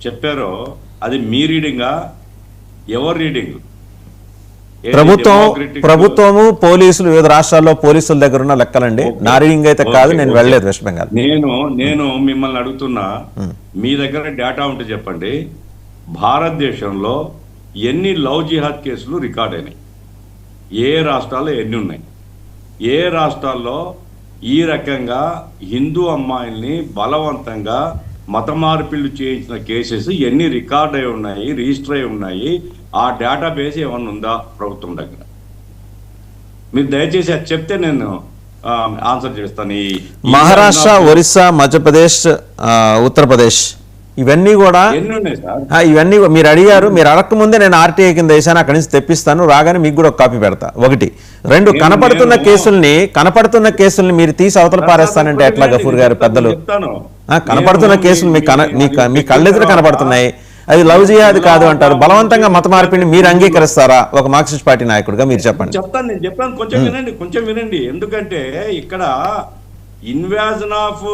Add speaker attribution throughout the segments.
Speaker 1: చెప్పారో అది మీ రీడింగా, ఎవరు రీడింగ్?
Speaker 2: ప్రభుత్వము పోలీసులు, వివిధ రాష్ట్రాల్లో పోలీసుల దగ్గర ఉన్న లెక్కలండి. నా రీడింగ్ అయితే కాదు, నేను వెళ్ళలేదు వెస్ట్ బెంగాల్.
Speaker 1: నేను మిమ్మల్ని అడుగుతున్నా, మీ దగ్గర డేటా ఉంటే చెప్పండి. భారతదేశంలో ఎన్ని లవ్ జిహాద్ కేసులు రికార్డ్ అయినాయి? ఏ రాష్ట్రాల్లో ఎన్ని ఉన్నాయి? ఏ రాష్ట్రాల్లో ఈ రకంగా హిందూ అమ్మాయిల్ని బలవంతంగా మత మార్పిళ్లు చేయించిన కేసెస్ ఎన్ని రికార్డ్ అయి ఉన్నాయి, రిజిస్టర్ అయి ఉన్నాయి? ఆ డేటాబేస్ ఏమన్నా ఉందా ప్రభుత్వం దగ్గర? మీరు దయచేసి అది చెప్తే నేను ఆన్సర్ చేస్తాను.
Speaker 2: మహారాష్ట్ర, ఒరిస్సా, మధ్యప్రదేశ్, ఉత్తరప్రదేశ్ ఇవన్నీ కూడా ఇవన్నీ మీరు అడిగారు. మీరు అడగక ముందే నేను ఆర్టీఐ కింద వేసాను, అక్కడి నుంచి తెప్పిస్తాను, రాగానే మీకు కూడా ఒక కాపీ పెడతా. ఒకటి. రెండు, కనపడుతున్న కేసుల్ని మీరు తీసి అవతల పారేస్తానంటే ఎట్లా గఫూర్ గారు? పెద్దలు కనపడుతున్న కేసులు మీ కళ్ళెదురు కనపడుతున్నాయి, అది లవ్ జిహాద్ కాదు అంటారు. బలవంతంగా మత మార్పిడిని మీరు అంగీకరిస్తారా ఒక మార్క్సిస్ట్ పార్టీ నాయకుడిగా? మీరు చెప్పండి.
Speaker 1: నేను చెప్పాను, కొంచెం వినండి. ఎందుకంటే ఇక్కడ ఇన్వాజన్ ఆఫ్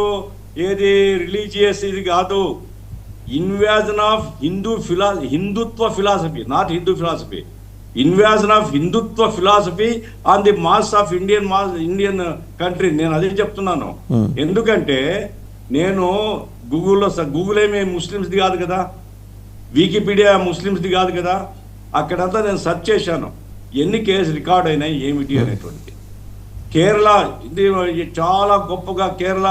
Speaker 1: ఏది రిలీజియస్ ఇది కాదు, invasion of Hindutva philosophy, not Hindu philosophy. Invasion of Hindutva philosophy on the mass of Indian country. నేను అదే చెప్తున్నాను. ఎందుకంటే నేను గూగుల్ ఏమి ముస్లిమ్స్ది కాదు కదా, వికీపీడియా ముస్లిమ్స్ది కాదు కదా. అక్కడంతా నేను సెర్చ్ చేశాను, ఎన్ని కేసు రికార్డ్ అయినాయి ఏమిటి అనేటువంటి. కేరళ ఇది చాలా గొప్పగా, కేరళ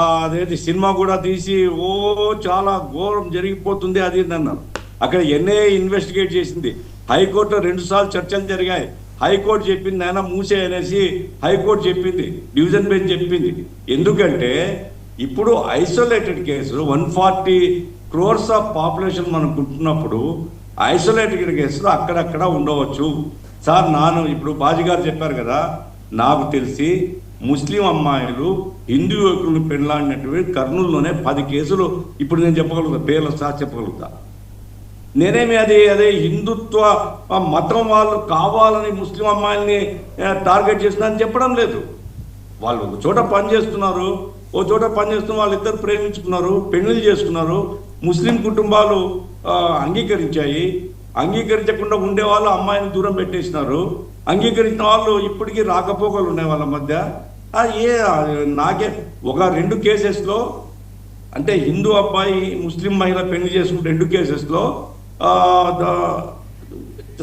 Speaker 1: అదేది సినిమా కూడా తీసి చాలా ఘోరం జరిగిపోతుంది అది అన్నారు. అక్కడ ఎన్ఐఏ ఇన్వెస్టిగేట్ చేసింది, హైకోర్టులో 2 సార్లు చర్చలు జరిగాయి. హైకోర్టు చెప్పింది ఆయన మూసే అనేసి హైకోర్టు చెప్పింది, డివిజన్ బెంచ్ చెప్పింది. ఎందుకంటే ఇప్పుడు ఐసోలేటెడ్ కేసులు 140 crores ఆఫ్ పాపులేషన్ మనం కుంటున్నప్పుడు ఐసోలేటెడ్ కేసులు అక్కడక్కడ ఉండవచ్చు సార్. ఇప్పుడు బాజీ గారు చెప్పారు కదా, నాకు తెలిసి ముస్లిం అమ్మాయిలు హిందూ యువకులను పెళ్ళాడినటువంటి కర్నూలులోనే 10 కేసులు ఇప్పుడు నేను చెప్పగలుగుతా, పేర్ల సార్ చెప్పగలుగుతా. నేనేమి అదే హిందుత్వ మతం వాళ్ళు కావాలని ముస్లిం అమ్మాయిల్ని టార్గెట్ చేస్తున్నారని చెప్పడం లేదు. వాళ్ళు ఒక చోట పనిచేస్తున్నారు, వాళ్ళిద్దరు ప్రేమించుకున్నారు, పెళ్లిళ్ళు చేసుకున్నారు, ముస్లిం కుటుంబాలు అంగీకరించకుండా ఉండేవాళ్ళు అమ్మాయిని దూరం పెట్టేసినారు. అంగీకరించిన వాళ్ళు ఇప్పటికీ రాకపోకలు ఉన్నాయి వాళ్ళ మధ్య. నాకే ఒక 2 కేసెస్లో, అంటే హిందూ అబ్బాయి ముస్లిం మహిళ పెళ్లి చేసుకున్న 2 కేసెస్లో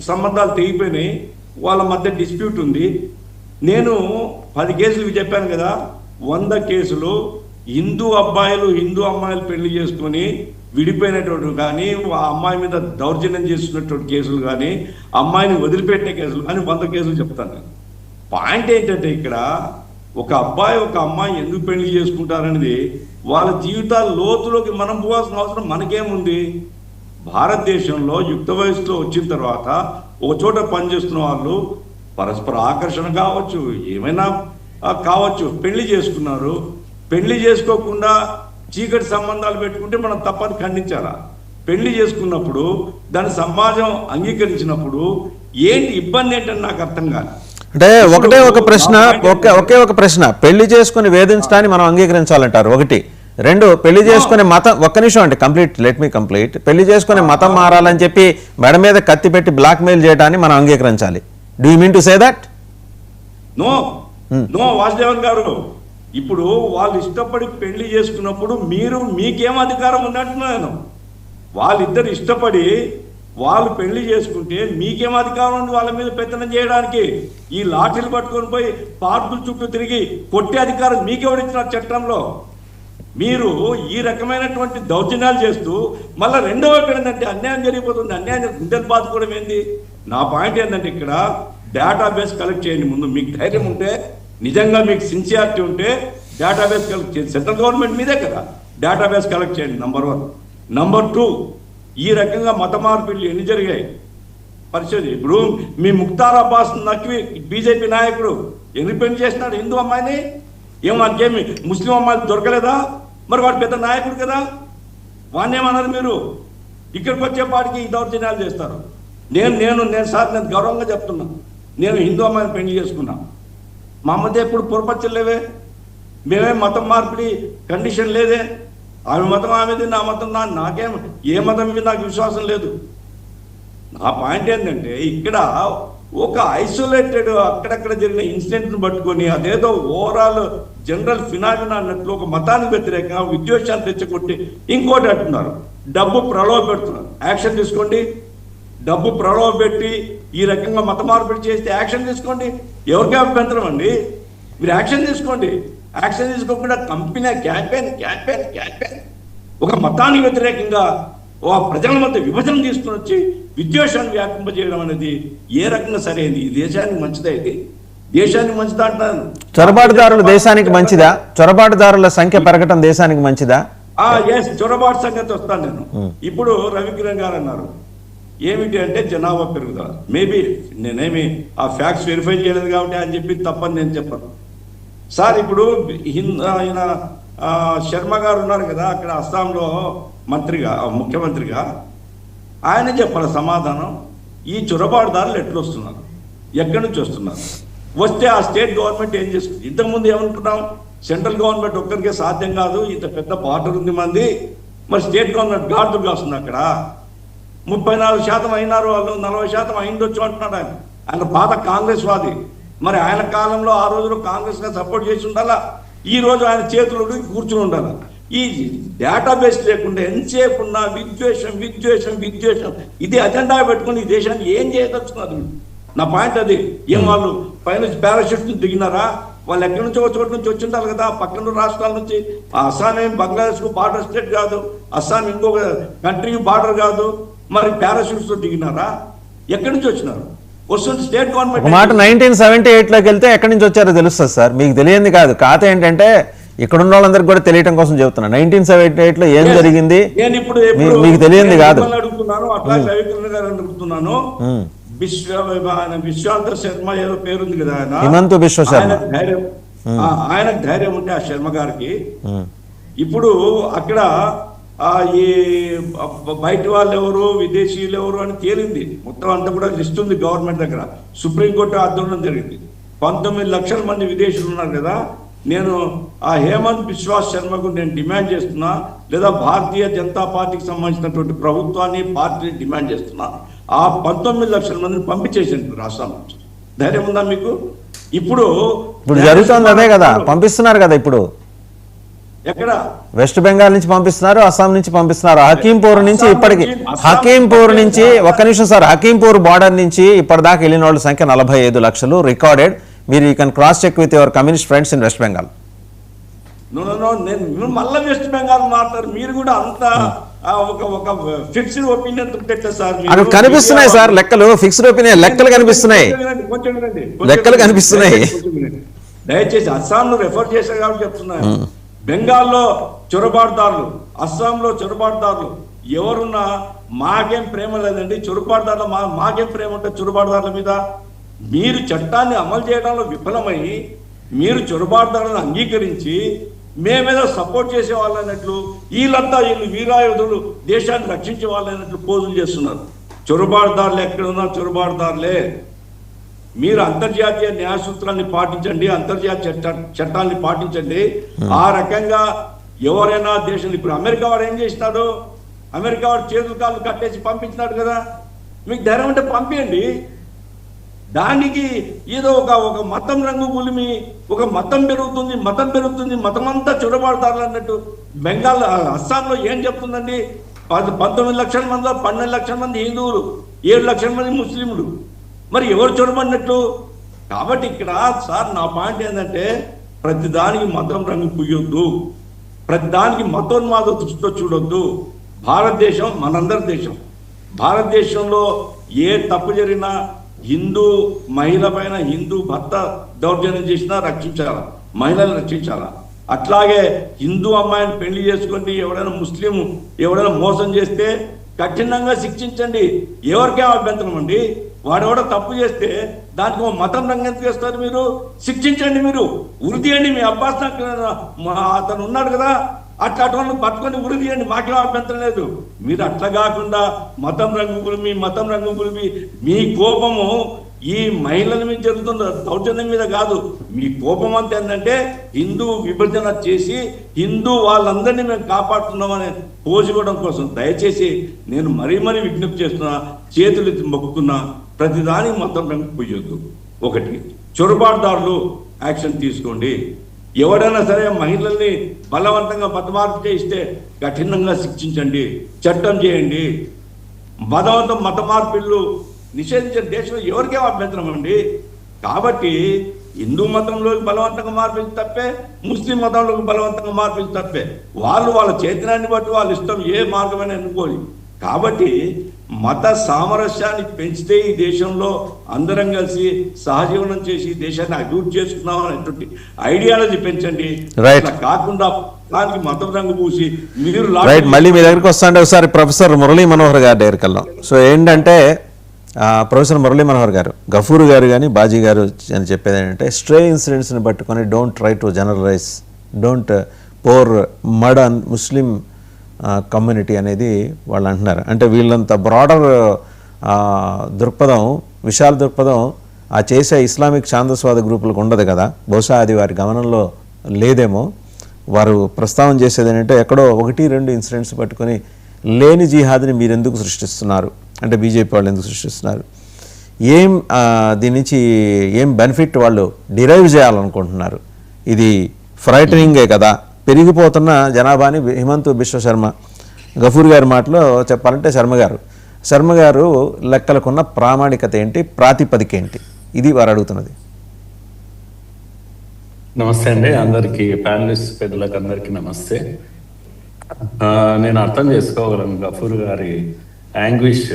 Speaker 1: సంబంధాలు తెగిపోయినాయి, వాళ్ళ మధ్య డిస్ప్యూట్ ఉంది. నేను 10 కేసులు చెప్పాను కదా, 100 కేసులు హిందూ అమ్మాయిలు పెళ్లి చేసుకొని విడిపోయినటువంటి కానీ, ఆ అమ్మాయి మీద దౌర్జన్యం చేస్తున్నటువంటి కేసులు కానీ, అమ్మాయిని వదిలిపెట్టే కేసులు కానీ 100 కేసులు చెప్తాను. పాయింట్ ఏంటంటే ఇక్కడ ఒక అమ్మాయి ఎందుకు పెళ్లి చేసుకుంటారనేది వాళ్ళ జీవితాల లోతులోకి మనం పోవాల్సిన అవసరం మనకేముంది? భారతదేశంలో యుక్త వయసులో వచ్చిన తర్వాత ఒక చోట పనిచేస్తున్న వాళ్ళు పరస్పర ఆకర్షణ కావచ్చు, ఏమైనా కావచ్చు, పెళ్లి చేసుకున్నారు. పెళ్లి చేసుకోకుండా చీకటి సంబంధాలు పెట్టుకుంటే మనం తప్పని ఖండించాలా? పెళ్లి చేసుకున్నప్పుడు దాని సమాజం అంగీకరించినప్పుడు ఏంటి ఇబ్బంది ఏంటని నాకు అర్థం కాదు.
Speaker 2: అంటే ఒకే ఒక ప్రశ్న, పెళ్లి చేసుకుని వేధించడాన్ని మనం అంగీకరించాలంటారు ఒకటి. 2, పెళ్లి చేసుకునే మతం, ఒక్క నిమిషం అంటే లెట్ మీ కంప్లీట్. పెళ్లి చేసుకునే మతం మారాలని చెప్పి మెడ మీద కత్తి పెట్టి బ్లాక్ మెయిల్ చేయడాన్ని మనం అంగీకరించాలి. Do you mean to say that?
Speaker 1: No Vasudevan గారు, ఇప్పుడు వాళ్ళు ఇష్టపడి పెళ్లి చేసుకున్నప్పుడు మీకేం అధికారం ఉన్నట్టున్నాను? వాళ్ళిద్దరు ఇష్టపడి వాళ్ళు పెళ్లి చేసుకుంటే మీకేం అధికారం ఉంది వాళ్ళ మీద పెత్తనం చేయడానికి? ఈ లాఠీలు పట్టుకొని పోయి పార్కుల చుట్టూ తిరిగి కొట్టే అధికారం మీకెవరిచ్చిన చట్టంలో? మీరు ఈ రకమైనటువంటి దౌర్జన్యాలు చేస్తూ మళ్ళీ రెండో వైపు ఏంటంటే అన్యాయం జరిగిపోతుంది, అన్యాయం గుండెలు బాదుకోవడం ఏంది? నా పాయింట్ ఏంటంటే ఇక్కడ డేటాబేస్ కలెక్ట్ చేయండి. ముందు మీకు ధైర్యం ఉంటే, నిజంగా మీకు సిన్సియారిటీ ఉంటే డేటాబేస్ కలెక్ట్ చేయండి. సెంట్రల్ గవర్నమెంట్ మీదే కదా, డేటాబేస్ కలెక్ట్ చేయండి. నంబర్ 1. నంబర్ 2, ఈ రకంగా మత మార్పిళ్ళు ఎన్ని జరిగాయి పరిశోధన. ఇప్పుడు మీ ముఖ్తార్ అబ్బాస్ నక్వీ బీజేపీ నాయకుడు ఎన్ని పెళ్లి చేసినాడు హిందూ అమ్మాయిని? మనకేమి ముస్లిం అమ్మాయిలు దొరకలేదా? మరి వాడు పెద్ద నాయకుడు కదా, వాడిని ఏమన్నారు మీరు? ఇక్కడికి వచ్చేపాటికి ఈ దౌర్జన్యాలు చేస్తారు. నేను సార్ నేను గౌరవంగా చెప్తున్నా, నేను హిందూ అమ్మాయిని పెళ్లి చేసుకున్నా. మా మధ్య ఎప్పుడు పొరపచ్చలేవే, మేమే మతం మార్పిడి కండిషన్ లేదే. ఆమె మతం ఆమెది, నా మతం నాకేం, ఏ మతం మీద నాకు విశ్వాసం లేదు. నా పాయింట్ ఏంటంటే ఇక్కడ ఒక ఐసోలేటెడ్ అక్కడక్కడ జరిగిన ఇన్సిడెంట్ను పట్టుకొని అదేదో ఓవరాల్ జనరల్ ఫినామినా అన్నట్లు ఒక మతానికి వ్యతిరేకంగా విద్వేషాన్ని తెచ్చుకొట్టి ఇంకోటి అంటున్నారు, డబ్బు ప్రలోభ పెడుతున్నారు, యాక్షన్ తీసుకోండి. డబ్బు ప్రలోభ పెట్టి ఈ రకంగా మత మార్పిడి చేస్తే యాక్షన్ తీసుకోండి. ఎవరికి అభ్యంతరం అండి? మీరు యాక్షన్ తీసుకోండి. యాక్షన్ తీసుకోకుండా కంపెనీ క్యాంపెయిన్ ఒక మతానికి వ్యతిరేకంగా ప్రజల మధ్య విభజన తీసుకుని వచ్చి విద్వేషాన్ని వ్యాపింపజేయడం అనేది ఏ రకంగా సరైనది? ఈ దేశానికి మంచిదా? ఇది దేశానికి మంచిదా అంటాను.
Speaker 2: చొరబాటుదారులు దేశానికి మంచిదా? చొరబాటుదారుల సంఖ్య పెరగటం దేశానికి మంచిదా?
Speaker 1: ఎస్, చొరబాటు సంగతి వస్తాను నేను. ఇప్పుడు రవికిరణ్ గారు అన్నారు ఏమిటి అంటే జనాభా పెరుగుదల. మేబీ నేనేమి ఆ ఫ్యాక్ట్స్ వెరిఫై చేయలేదు కాబట్టి అని చెప్పి తప్పని నేను చెప్పను సార్. ఇప్పుడు ఆయన శర్మ గారు ఉన్నారు కదా అక్కడ అస్సాంలో మంత్రిగా, ముఖ్యమంత్రిగా, ఆయన చెప్పాలి సమాధానం. ఈ చొరబాటుదారులు ఎట్లా వస్తున్నారు, ఎక్కడి నుంచి వస్తున్నారు, వస్తే ఆ స్టేట్ గవర్నమెంట్ ఏం చేస్తుంది? ఇంతకుముందు ఏమనుకున్నాం, సెంట్రల్ గవర్నమెంట్ ఒక్కరికే సాధ్యం కాదు, ఇంత పెద్ద బార్డర్ ఉంది మంది, మరి స్టేట్ గవర్నమెంట్ గార్డుగా వస్తుంది. అక్కడ 34% అయినారు వాళ్ళు, 40% అయిందొచ్చు అంటున్నాడు ఆయన. ఆయన పాత కాంగ్రెస్ వాది. మరి ఆయన కాలంలో ఆ రోజులో కాంగ్రెస్గా సపోర్ట్ చేసి ఉండాలా, ఈ రోజు ఆయన చేతులు కూర్చుని ఉండాలి. ఈ డేటాబేస్ లేకుండా ఎంతసేపు ఉన్న విద్వేషం ఇది అజెండా పెట్టుకుని ఈ దేశాన్ని ఏం చేయదలుచున్నారు? నా పాయింట్ అది. ఏం వాళ్ళు పైన పారాషూట్ నుంచి దిగినారా? వాళ్ళు ఎక్కడి నుంచో చోటు నుంచి వచ్చి ఉండాలి కదా, పక్కన రాష్ట్రాల నుంచి. అస్సాం ఏం బంగ్లాదేశ్కు బార్డర్ స్టేట్ కాదు, అస్సాం ఇంకొక కంట్రీకి బార్డర్ కాదు, మరి పారాషూట్స్ తో దిగినారా? ఎక్కడి నుంచి వచ్చినారు? వస్తుంది స్టేట్ గవర్నమెంట్.
Speaker 2: మాట 1978లోకి వెళ్తే ఎక్కడి నుంచి వచ్చారో తెలుస్తుంది సార్, మీకు తెలియంది కాదు. ఖాత ఏంటంటే ఇక్కడ ఉన్న వాళ్ళందరికీ కూడా తెలియటం కోసం చెబుతున్నా. 1978లో ఏం జరిగింది మీకు తెలియంది కాదు.
Speaker 1: అడుగుతున్నాను అట్లా రవికిరణ్ గారు అడుగుతున్నాను. విశ్వాంత శర్మ ఏదో పేరుంది కదా ఆయన,
Speaker 2: హిమంతు బిశ్వ శర్మ.
Speaker 1: ఆయనకు ధైర్యం ఉంటే ఆ శర్మ గారికి ఇప్పుడు అక్కడ ఈ బయట వాళ్ళు ఎవరు, విదేశీయులు ఎవరు అని తేలింది. మొత్తం అంతా కూడా లిస్ట్ ఉంది గవర్నమెంట్ దగ్గర. సుప్రీంకోర్టు ఆధ్వర్యం జరిగింది. 19 లక్షల మంది విదేశీయులు ఉన్నారు కదా. నేను ఆ హేమంత్ బిశ్వ శర్మకు నేను డిమాండ్ చేస్తున్నా, లేదా భారతీయ జనతా పార్టీకి సంబంధించినటువంటి ప్రభుత్వాన్ని పార్టీని డిమాండ్ చేస్తున్నా, ఆ 19 లక్షల మందిని పంపించేసింది రాష్ట్రం నుంచి. ధైర్యం ఉందా మీకు? ఇప్పుడు
Speaker 2: జరుగుతుంది అదే కదా, పంపిస్తున్నారు కదా. ఇప్పుడు
Speaker 1: ఎక్కడ
Speaker 2: వెస్ట్ బెంగాల్ నుంచి పంపిస్తున్నారు, అస్సాం నుంచి పంపిస్తున్నారు. హకీంపూర్ నుంచి ఇప్పటికి, హకీంపూర్ నుంచి ఒక్క నిమిషం సార్, హకీంపూర్ బార్డర్ నుంచి ఇప్పటిదాకా వెళ్ళిన వాళ్ళ సంఖ్య 45 లక్షలు రికార్డెడ్. మీరు you can cross check with your communist friends in West Bengal.
Speaker 1: నేను మళ్ళీ వెస్ట్ బెంగాల్ మాట్లాడారు. మీరు కూడా అంత ఒక ఫిక్స్డ్ ఒపీనియన్ సార్.
Speaker 2: అక్కడ కనిపిస్తున్నాయి సార్ లెక్కలు, ఫిక్స్డ్ ఒపీనియన్ లెక్కలు కనిపిస్తున్నాయి, లెక్కలు కనిపిస్తున్నాయి.
Speaker 1: దయచేసి అస్సాంను రెఫర్ చేశారు కాబట్టి చెప్తున్నాను. బెంగాల్లో చొరబాటుదారులు, అస్సాంలో చొరబాటుదారులు ఎవరున్నా మాకేం ప్రేమ లేదండి. చొరబాటుదారులు మాకేం ప్రేమ ఉంటుంది చొరబాటుదారుల మీద? మీరు చట్టాన్ని అమలు చేయడంలో విఫలమై మీరు చొరబాటుదారులను అంగీకరించి మేమేదో సపోర్ట్ చేసే వాళ్ళన్నట్లు, వీళ్ళంతా వీళ్ళు వీరాయుధులు దేశాన్ని రక్షించే వాళ్ళన్నట్లు పోజులు చేస్తున్నారు. చొరబాటుదారులు ఎక్కడున్నా చొరబాటుదారులే. మీరు అంతర్జాతీయ న్యాయ సూత్రాన్ని పాటించండి, అంతర్జాతీయ చట్టాన్ని పాటించండి. ఆ రకంగా ఎవరైనా దేశం, ఇప్పుడు అమెరికా వాడు ఏం చేసినాడు? అమెరికా వాడు చేతులు కాళ్ళు కట్టేసి పంపించినాడు కదా. మీకు ధైర్యం అంటే పంపించండి. దానికి ఏదో ఒక మతం రంగు పులిమి, ఒక మతం పెరుగుతుంది, మతం అంతా చొరబాటుదారులు అన్నట్టు. బెంగాల్, అస్సాంలో ఏం చెప్తుందండి? 19 లక్షల మందిలో 12 లక్షల మంది హిందువులు, 7 లక్షల మంది ముస్లింలు. మరి ఎవరు చొరబడినట్లు? కాబట్టి ఇక్కడ సార్ నా పాయింట్ ఏంటంటే, ప్రతిదానికి మతం రంగు పుయ్యొద్దు, ప్రతిదానికి మతోన్మాద దృష్టితో చూడొద్దు. భారతదేశం మనందరి దేశం. భారతదేశంలో ఏ తప్పు జరిగినా హిందూ మహిళ పైన హిందూ భర్త దౌర్జన్యం చేసినా రక్షించాలా, మహిళలను రక్షించాలా. అట్లాగే హిందూ అమ్మాయిని పెళ్లి చేసుకొని ఎవరైనా ముస్లిం ఎవరైనా మోసం చేస్తే కఠినంగా శిక్షించండి. ఎవరికే అభ్యంతరం అండి? వాడెవడో తప్పు చేస్తే దానికి ఒక మతం రంగం చేస్తారు. మీరు శిక్షించండి, మీరు ఉరి తీయండి. మీ అబ్బాస్ అతను ఉన్నాడు కదా, అటువంటి పట్టుకొని ఉరి తీయండి, మాకేం అభ్యంతరం లేదు. మీరు అట్లా కాకుండా మతం రంగు పులిమి మీ కోపము ఈ మహిళల మీద జరుగుతున్న దౌర్జన్యం మీద కాదు. మీ కోపం అంతా ఏంటంటే హిందూ విభజన చేసి హిందూ వాళ్ళందరినీ మేము కాపాడుతున్నామని పోజుకోవడం కోసం. దయచేసి నేను మరీ విజ్ఞప్తి చేస్తున్నా, చేతులు మొక్కుతున్నా, ప్రతిదానికి మతం రంగు పోయొద్దు. ఒకటి, చొరబాటుదారులు యాక్షన్ తీసుకోండి. ఎవరైనా సరే మహిళల్ని బలవంతంగా మతమార్పు చేయిస్తే కఠినంగా శిక్షించండి, చట్టం చేయండి. మత మార్పిళ్ళు నిషేధించిన దేశంలో ఎవరికే అభ్యంతరం అండి. కాబట్టి హిందూ మతంలోకి బలవంతంగా మార్పించి తప్పే, ముస్లిం మతంలోకి బలవంతంగా మార్పించి తప్పే. వాళ్ళ చైతన్యాన్ని బట్టి వాళ్ళ ఇష్టం ఏ మార్గమైనా ఎన్నుకోవాలి. కాబట్టి మత సామరస్యాన్ని పెంచితే ఈ దేశంలో అందరం కలిసి సహజీవనం చేసి దేశాన్ని అభివృద్ధి చేసుకున్నాం అనేటువంటి ఐడియాలజీ పెంచండి. కాకుండా దానికి మతం రంగు పూసి మీరు
Speaker 2: మళ్ళీ మీ దగ్గరికి వస్తాంటే ఒకసారి ప్రొఫెసర్ మురళీ మనోహర్ గారి దగ్గరికి వెళ్దాం. సో ఏంటంటే ప్రొఫెసర్ మురళీ మనోహర్ గారు, గఫూర్ గారు కానీ బాజీ గారు అని చెప్పేది ఏంటంటే స్ట్రే ఇన్సిడెంట్స్ని పట్టుకొని don't try to generalise, don't pour mud on Muslim community అనేది వాళ్ళు అంటున్నారు. అంటే వీళ్ళంత బ్రాడర్ దృక్పథం, విశాల దృక్పథం ఆ చేసే ఇస్లామిక్ ఛాందస్వాద గ్రూపులకు ఉండదు కదా. బహుశా అది వారి గమనంలో లేదేమో. వారు ప్రస్తావన చేసేది ఏంటంటే ఎక్కడో 1-2 ఇన్సిడెంట్స్ పట్టుకొని లేని జిహాద్ని మీరు ఎందుకు సృష్టిస్తున్నారు, అంటే బీజేపీ వాళ్ళు ఎందుకు సృష్టిస్తున్నారు, దీని నుంచి ఏం బెనిఫిట్ వాళ్ళు డిరైవ్ చేయాలనుకుంటున్నారు, ఇది ఫ్రైటనింగే కదా. పెరిగిపోతున్న జనాభాని హిమంత్ బిశ్వ శర్మ, గఫూర్ గారి మాటలో చెప్పాలంటే శర్మ గారు లెక్కలకున్న ప్రామాణికత ఏంటి, ప్రాతిపదిక ఏంటి, ఇది వారు అడుగుతున్నది.
Speaker 3: నమస్తే అండి అందరికి, ప్యానలిస్ట్ పెద్దలకు అందరికి నమస్తే. నేను అర్థం చేసుకోగలను గఫూర్ గారి యాంగ్విష్.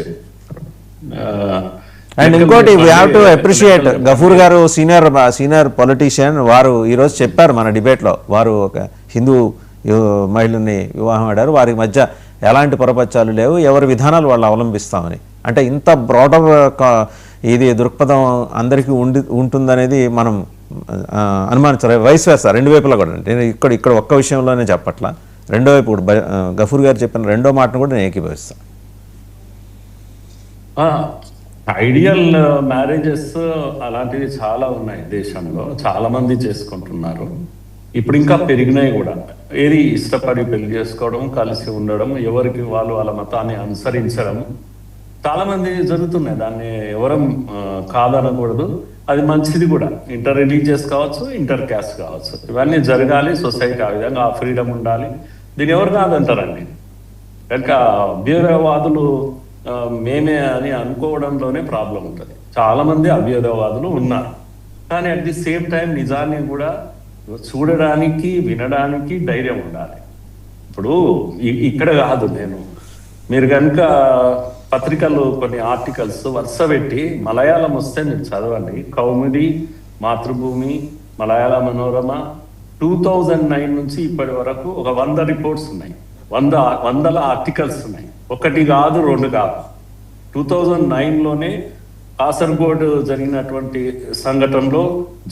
Speaker 2: అండ్ ఇంకోటి we have to appreciate Ghafoor గారు, సీనియర్ పొలిటీషియన్. వారు ఈరోజు చెప్పారు మన డిబేట్లో, వారు ఒక హిందూ మహిళని వివాహం ఆడారు, వారి మధ్య ఎలాంటి పొరపచ్చాలు లేవు, ఎవరి విధానాలు వాళ్ళు అవలంబిస్తామని. అంటే ఇంత బ్రాడర్ ఇది దృక్పథం అందరికీ ఉంటుందనేది మనం అనుమానించాలి. వైస్ వేస్తారు రెండు వైపులా కూడా. నేను ఇక్కడ ఒక్క విషయంలోనే చెప్పట్లా, రెండో వైపు కూడా గఫూర్ గారు చెప్పిన రెండో మాటను కూడా నేను ఏకీభవిస్తాను.
Speaker 3: ఐడియల్ మ్యారేజెస్ అలాంటివి చాలా ఉన్నాయి దేశంలో, చాలా మంది చేసుకుంటున్నారు. ఇప్పుడు ఇంకా పెరిగినాయి కూడా. ఏది ఇష్టపడి పెళ్లి చేసుకోవడం, కలిసి ఉండడం, ఎవరికి వాళ్ళ మతాన్ని అనుసరించడం చాలా మంది జరుగుతున్నాయి. దాన్ని ఎవరం కాదనకూడదు, అది మంచిది కూడా. ఇంటర్ రిలీజియస్ కావచ్చు, ఇంటర్ క్యాస్ట్ కావచ్చు, ఇవన్నీ జరగాలి. సొసైటీ ఆ విధంగా ఆ ఫ్రీడమ్ ఉండాలి. దీన్ని ఎవరు కాదంటారండి. కనుక అభ్యుదయవాదులు మేమే అని అనుకోవడంలోనే ప్రాబ్లం ఉంటుంది. చాలా మంది అభ్యుదయవాదులు ఉన్నారు, కానీ అట్ ది సేమ్ టైం నిజాన్ని కూడా చూడడానికి, వినడానికి ధైర్యం ఉండాలి. ఇప్పుడు ఇక్కడ కాదు, మీరు కనుక పత్రికలు కొన్ని ఆర్టికల్స్ వరుస పెట్టి మలయాళం వస్తే మీరు చదవండి. కౌముది, మాతృభూమి, మలయాళ మనోరమ 2009 నుంచి ఇప్పటి వరకు ఒక 100 రిపోర్ట్స్ ఉన్నాయి, వందల ఆర్టికల్స్ ఉన్నాయి. ఒకటి కాదు, రెండు కాదు. 2009లోనే కాసర్గోడ్ జరిగినటువంటి సంఘటనలో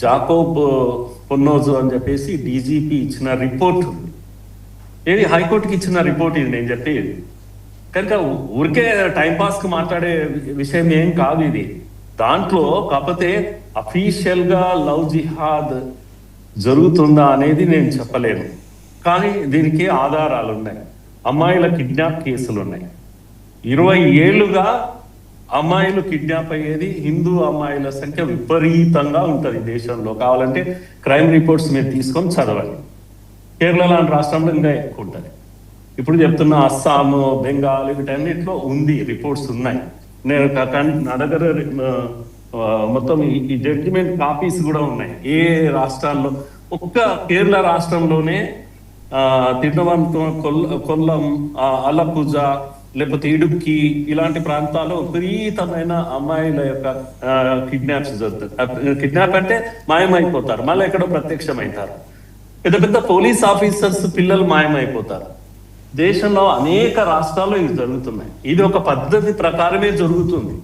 Speaker 3: జాకోబ్ పొన్నోజు అని చెప్పేసి డీజీపీ ఇచ్చిన రిపోర్ట్ ఉంది. ఏది హైకోర్టుకి ఇచ్చిన రిపోర్ట్ ఇది నేను చెప్పేది. కనుక ఊరికే టైంపాస్కి మాట్లాడే విషయం ఏం కాదు ఇది. దాంట్లో కాకపోతే అఫీషియల్ గా లవ్ జిహాద్ జరుగుతుందా అనేది నేను చెప్పలేను, కానీ దీనికి ఆధారాలు ఉన్నాయి. అమ్మాయిల కిడ్నాప్ కేసులు ఉన్నాయి. 20 ఏళ్లుగా అమ్మాయిలు కిడ్నాప్ అయ్యేది, హిందూ అమ్మాయిల సంఖ్య విపరీతంగా ఉంటుంది దేశంలో. కావాలంటే క్రైమ్ రిపోర్ట్స్ మీరు తీసుకొని చదవండి. కేరళ లాంటి రాష్ట్రంలో ఇంకా ఎక్కువ ఉంటుంది. ఇప్పుడు చెప్తున్న అస్సాము, బెంగాల్ వీటన్నిటిలో ఉంది, రిపోర్ట్స్ ఉన్నాయి. నేను నా దగ్గర మొత్తం ఈ జడ్జిమెంట్ కాపీస్ కూడా ఉన్నాయి. ఏ రాష్ట్రాల్లో, ఒక్క కేరళ రాష్ట్రంలోనే తిరువనంతపురం, కొల్లం, అలపుజ, లేకపోతే ఇడుక్కి ఇలాంటి ప్రాంతాల్లో విపరీతమైన అమ్మాయిల యొక్క కిడ్నాప్స్ జరుగుతాయి. కిడ్నాప్ అంటే మాయమైపోతారు, మళ్ళీ ఎక్కడో ప్రత్యక్షమవుతారు. పెద్ద పెద్ద పోలీస్ ఆఫీసర్స్ పిల్లలు మాయమైపోతారు. దేశంలో అనేక రాష్ట్రాల్లో ఇవి జరుగుతున్నాయి. ఇది ఒక పద్ధతి ప్రకారమే జరుగుతుంది.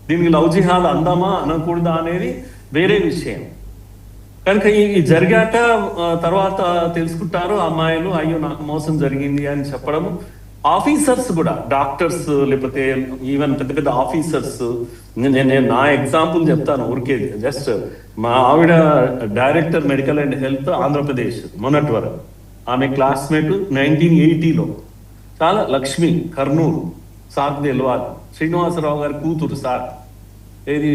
Speaker 3: దీనికి లవ్ జిహాద్ అందామా అనకూడదా అనేది వేరే విషయం. కనుక ఈ జరిగాక తర్వాత తెలుసుకుంటారు అమ్మాయిలు, అయ్యో నాకు మోసం జరిగింది అని చెప్పడము. ఆఫీసర్స్ కూడా, డాక్టర్స్ లేకపోతే ఈవెన్ పెద్ద పెద్ద ఆఫీసర్స్, నేను నా ఎగ్జాంపుల్ చెప్తాను ఊరికే, జస్ట్ మా ఆవిడ director medical and health Andhra Pradesh మొన్నటి వరకు. ఆమె క్లాస్మేట్ 1980లో, చాలా లక్ష్మి కర్నూలు, సార్ తెలియాలి, శ్రీనివాసరావు గారి కూతురు సార్, ఇది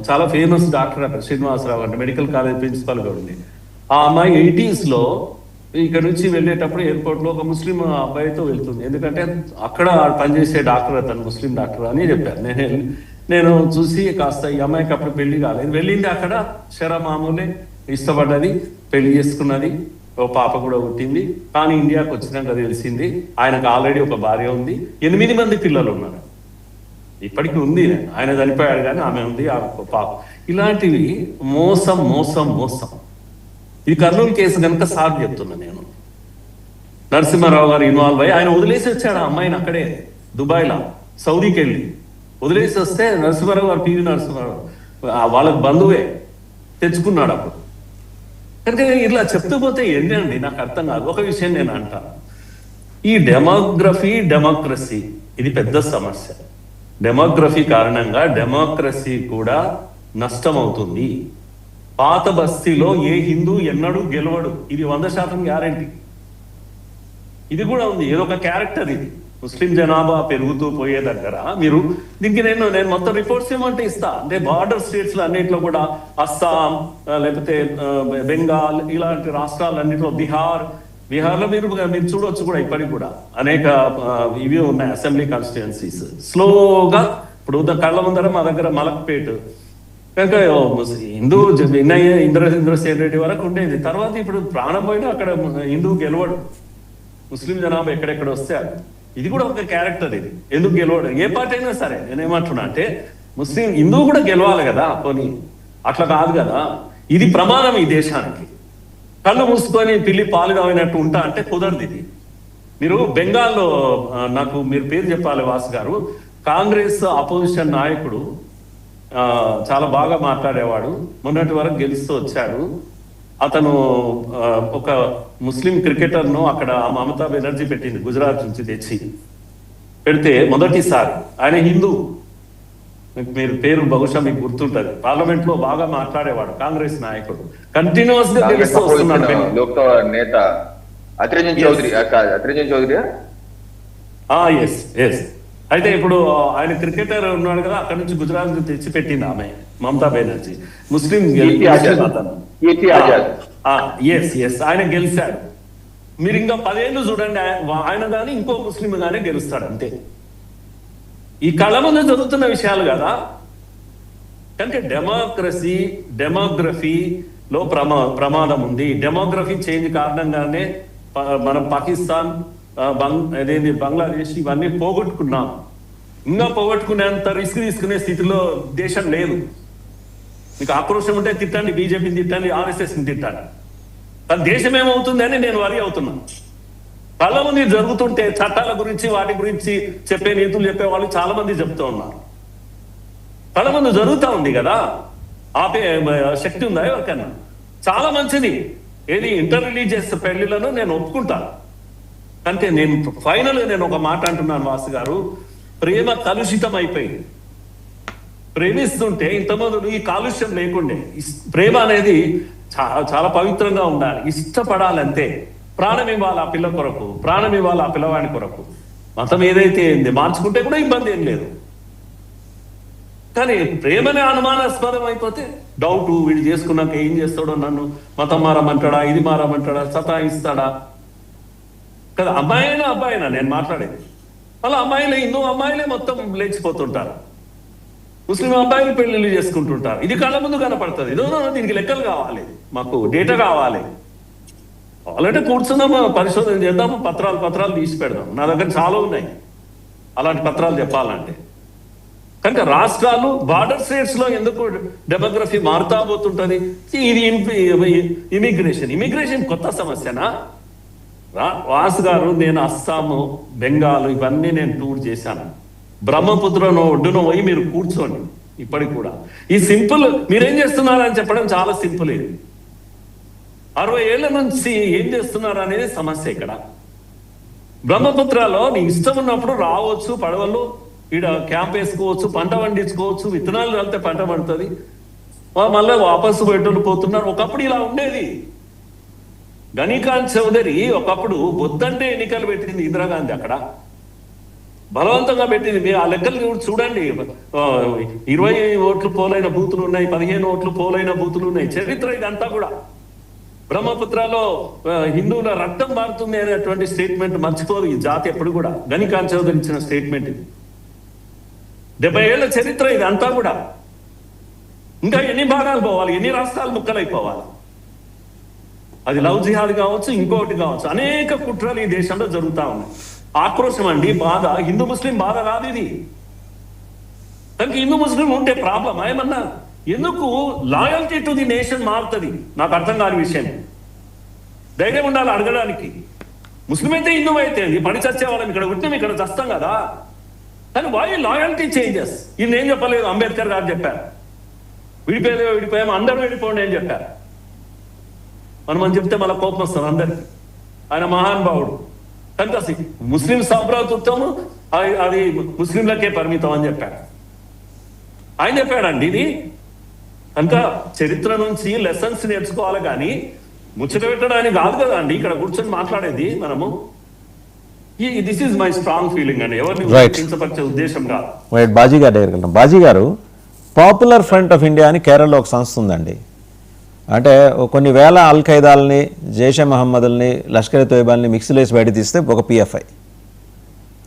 Speaker 3: చాలా ఫేమస్ డాక్టర్ అక్కడ శ్రీనివాసరావు అంటే మెడికల్ కాలేజ్ ప్రిన్సిపల్ గా ఉంది. ఆ అమ్మాయి 80sలో ఇక్కడ నుంచి వెళ్ళేటప్పుడు ఎయిర్పోర్ట్ లో ఒక ముస్లిం అబ్బాయితో వెళ్తుంది, ఎందుకంటే అక్కడ పనిచేసే డాక్టర్ అతను ముస్లిం డాక్టర్ అని చెప్పారు. నేను చూసి కాస్త ఈ అమ్మాయికి అప్పుడు పెళ్లి కాలేదు, వెళ్ళింది అక్కడ శర మామూలే, ఇష్టపడ్డది, పెళ్లి చేసుకున్నది, ఓ పాప కూడా పుట్టింది. కానీ ఇండియాకి వచ్చినాక తెలిసింది ఆయనకు ఆల్రెడీ ఒక భార్య ఉంది, 8 మంది పిల్లలు ఉన్నారు, ఇప్పటికీ ఉంది. ఆయన చనిపోయాడు కానీ ఆమె ఉంది, ఆమె పాప. ఇలాంటివి మోసం మోసం మోసం. ఇది కర్నూలు కేసు కనుక సార్ చెప్తున్నా నేను. నరసింహారావు గారు ఇన్వాల్వ్ అయ్యి ఆయన వదిలేసి వచ్చాడు ఆ అమ్మాయిని అక్కడే దుబాయ్లో, సౌదీకి వెళ్ళి వదిలేసి వస్తే నరసింహారావు గారు, పివి నరసింహారావు వాళ్ళకి బంధువే, తెచ్చుకున్నాడు అప్పుడు. కనుక ఇలా చెప్తూ పోతే ఏంటండి నాకు అర్థం కాదు. ఒక విషయం నేను అంటాను, ఈ డెమోక్రసీ ఇది పెద్ద సమస్య. డెమోగ్రఫీ కారణంగా డెమోక్రసీ కూడా నష్టం అవుతుంది. పాత బస్తీలో ఏ హిందూ ఎన్నడూ గెలవడు, ఇది 100% గ్యారంటీ. ఇది కూడా ఉంది, ఏదో ఒక క్యారెక్టర్ ఇది. ముస్లిం జనాభా పెరుగుతూ పోయే దగ్గర మీరు దీనికి నేను మొత్తం రిపోర్ట్స్ ఏమంటే ఇస్తా, అంటే బార్డర్ స్టేట్స్ లో అన్నింటిలో కూడా, అస్సాం లేకపోతే బెంగాల్ ఇలాంటి రాష్ట్రాలన్నింటిలో, బీహార్లో మీరు చూడవచ్చు కూడా, ఇప్పటికి కూడా అనేక ఇవి ఉన్నాయి అసెంబ్లీ కాన్స్టిట్యుయెన్సీస్. స్లోగా ఇప్పుడు కళ్ళ ముందర మా దగ్గర మలక్పేట్ కనుక హిందూ ఇంద్రసేన్ రెడ్డి వరకు ఉండేది. తర్వాత ఇప్పుడు ప్రాణం పోయినా అక్కడ హిందూ గెలవడు, ముస్లిం జనాభా ఎక్కడెక్కడ వస్తే ఇది కూడా ఒక క్యారెక్టర్. ఇది ఎందుకు గెలవడు, ఏ పార్టీ అయినా సరే. నేనేమంటున్నా అంటే హిందూ కూడా గెలవాలి కదా, పోనీ అట్లా కాదు కదా. ఇది ప్రమాదం ఈ దేశానికి. కళ్ళు మూసుకొని పిల్లి పాలు కావినట్టు ఉంటా అంటే కుదరదు ఇది. మీరు బెంగాల్లో, నాకు మీరు పేరు చెప్పాలి వాసు గారు, కాంగ్రెస్ అపోజిషన్ నాయకుడు, చాలా బాగా మాట్లాడేవాడు, మొన్నటి వరకు గెలుస్తూ వచ్చాడు. అతను ఒక ముస్లిం క్రికెటర్ను అక్కడ మమతా బెనర్జీ పెట్టింది, గుజరాత్ నుంచి తెచ్చి పెడితే మొదటిసారి. ఆయన హిందూ, మీరు పేరు బహుశా మీకు గుర్తుంటది, పార్లమెంట్ లో బాగా మాట్లాడేవాడు, కాంగ్రెస్ నాయకుడు, కంటిన్యూస్ గా గెలుస్తూ వస్తున్నాడు.
Speaker 4: నేత అత్రిజన్ చౌదరి.
Speaker 3: Yes yes. అయితే ఇప్పుడు ఆయన క్రికెటర్ ఉన్నాడు కదా, అక్కడ నుంచి గుజరాత్ నుంచి తెచ్చి పెట్టింది ఆమె మమతా బెనర్జీ, ముస్లిం. ఎస్ ఆయన గెలిచాడు. మీరు ఇంకా 10 ఏళ్ళు చూడండి, ఆయన కానీ ఇంకో ముస్లిం గానే గెలుస్తాడు అంతే. ఈ కళ ముందు జరుగుతున్న విషయాలు కదా. కనుక డెమోగ్రఫీలో ప్రమాదం ఉంది. డెమోగ్రఫీ చేంజ్ కారణంగానే మనం పాకిస్తాన్, బంగ్లాదేశ్ ఇవన్నీ పోగొట్టుకున్నాం. ఇంకా పోగొట్టుకునేంత రిస్క్ తీసుకునే స్థితిలో దేశం లేదు. మీకు ఆక్రోశం ఉంటే తిట్టండి, బీజేపీని తిట్టండి, ఆర్ఎస్ఎస్ని తిట్టండి. కానీ దేశం ఏమవుతుంది అని నేను వరి అవుతున్నాను. కళ్ళ ముందు జరుగుతుంటే చట్టాల గురించి వాటి గురించి చెప్పే నీతులు చెప్పే వాళ్ళు చాలా మంది చెప్తూ ఉన్నారు. కళ్ళ ముందు జరుగుతూ ఉంది కదా, ఆపే శక్తి ఉందా ఎవరికైనా? చాలా మంచిది. ఏది ఇంటర్ రిలీజియస్ పెళ్లిలను నేను ఒప్పుకుంటాను. అంటే నేను ఒక మాట అంటున్నాను వాసు గారు, ప్రేమ కలుషితం అయిపోయింది. ప్రేమిస్తుంటే ఇంతమంది ఈ కాలుష్యం లేకుండే. ప్రేమ అనేది చాలా పవిత్రంగా ఉండాలి, ఇష్టపడాలంతే. ప్రాణం ఇవ్వాలి ఆ పిల్ల కొరకు, ప్రాణం ఇవ్వాలి ఆ పిల్లవాడి కొరకు. మతం ఏదైతే మార్చుకుంటే కూడా ఇబ్బంది ఏం లేదు. కానీ ప్రేమనే అనుమానాస్పదం అయిపోతే డౌట్, వీడు చేసుకున్నాక ఏం చేస్తాడో, నన్ను మతం మారమంటాడా, ఇది మారమంటాడా, సతాయిస్తాడా కదా. అబ్బాయినా నేను మాట్లాడేది. మళ్ళీ అమ్మాయిలే, హిందూ అమ్మాయిలే మొత్తం లేచిపోతుంటారు, ముస్లిం అబ్బాయిలు పెళ్లిళ్ళు చేసుకుంటుంటారు. ఇది కళ్ళ ముందు కనపడుతుంది. ఏదో దీనికి లెక్కలు కావాలి, మాకు డేటా కావాలి. అలాంటి కూర్చుందాము, పరిశోధన చేద్దాము, పత్రాలు తీసి పెడదాం. నా దగ్గర చాలా ఉన్నాయి అలాంటి పత్రాలు చెప్పాలంటే. కనుక రాష్ట్రాలు, బార్డర్ స్టేట్స్ లో ఎందుకు డెమోగ్రఫీ మారుతా పోతుంటది? ఇది ఇమిగ్రేషన్ కొత్త సమస్యనా? వాసు గారు, నేను అస్సాము, బెంగాల్ ఇవన్నీ నేను టూర్ చేశాను. బ్రహ్మపుత్రను ఒడ్డున పోయి మీరు కూర్చోండి. ఇప్పటికి కూడా ఈ సింపుల్ మీరేం చేస్తున్నారని చెప్పడం చాలా సింపుల్. ఇది 60 ఏళ్ల నుంచి ఏం చేస్తున్నారు అనేది సమస్య ఇక్కడ. బ్రహ్మపుత్రలో నీ ఇష్టం ఉన్నప్పుడు రావచ్చు, పడవలు ఈడ క్యాంప్ వేసుకోవచ్చు, పంట పండించుకోవచ్చు, విత్తనాలు వెళ్తే పంట పడుతుంది, మళ్ళీ వాపసు పెట్టుకుని పోతున్నారు. ఒకప్పుడు ఇలా ఉండేది. గణికాంత్ చౌదరి ఒకప్పుడు బొద్దంటే ఎన్నికలు పెట్టింది ఇందిరాగాంధీ, అక్కడ బలవంతంగా పెట్టింది. మీరు ఆ లెక్కలు చూడండి, 20 ఓట్లు పోలైన బూతులు ఉన్నాయి, 15 ఓట్లు పోలైన బూతులు ఉన్నాయి. చరిత్ర ఇదంతా కూడా. బ్రహ్మపుత్రలో హిందువుల రక్తం మారుతుంది అనేటువంటి స్టేట్మెంట్ మర్చిపోదు ఈ జాతి ఎప్పుడు కూడా. గణికాంత్ చౌదరి ఇచ్చిన స్టేట్మెంట్ ఇది. 70 ఏళ్ల చరిత్ర ఇదంతా కూడా. ఇంకా ఎన్ని భాగాలు పోవాలి, ఎన్ని రాష్ట్రాలు ముక్కలైపోవాలి? అది లవ్ జిహాద్ కావచ్చు, ఇంకొకటి కావచ్చు, అనేక కుట్రలు ఈ దేశంలో జరుగుతూ ఉన్నాయి. ఆక్రోశం అండి, బాధ. హిందూ ముస్లిం బాధ కాదు ఇది. దానికి హిందూ ముస్లిం ఉంటే ప్రాబ్లం ఏమన్నా? ఎందుకు లాయల్టీ టు ది నేషన్ మారుతుంది? నాకు అర్థం కాని విషయం. ధైర్యం ఉండాలి అడగడానికి. ముస్లిం అయితే హిందూ అయితే పడి చచ్చే వాళ్ళం, ఇక్కడ పుట్టినాం, ఇక్కడ చస్తాం కదా. కానీ వై లాయల్టీ చేంజెస్? ఇది నేను చెప్పలేదు, అంబేద్కర్ గారు చెప్పారు. విడిపోయాము, అందరూ విడిపోండి అని చెప్పారు. మనం చెప్తే మళ్ళీ కోపం వస్తుంది అందరికి. ఆయన మహానుభావుడు. కనుక ముస్లిం సాంప్రదాయత్వము అది ముస్లింలకే పరిమితం అని చెప్పాడు. ఆయన చెప్పాడండి ఇది. కనుక చరిత్ర నుంచి లెసన్స్ నేర్చుకోవాలి, కానీ ముచ్చట పెట్టడానికి కాదు కదా అండి ఇక్కడ కూర్చొని మాట్లాడేది మనము. This is my strong feeling అండి, ఎవరిని కించపరిచే ఉద్దేశం కాదు.
Speaker 2: బాజీ గారి దగ్గరికి వెళ్తాం. బాజీ గారు, పాపులర్ ఫ్రంట్ ఆఫ్ ఇండియా అని కేరళలో ఒక సంస్థ ఉందండి. అంటే కొన్ని వేల అల్ ఖైదాలని, జైషే మహమ్మదుల్ని, లష్కర్ తోయిబాల్ని మిక్స్లు వేసి బయట తీస్తే ఒక పిఎఫ్ఐ.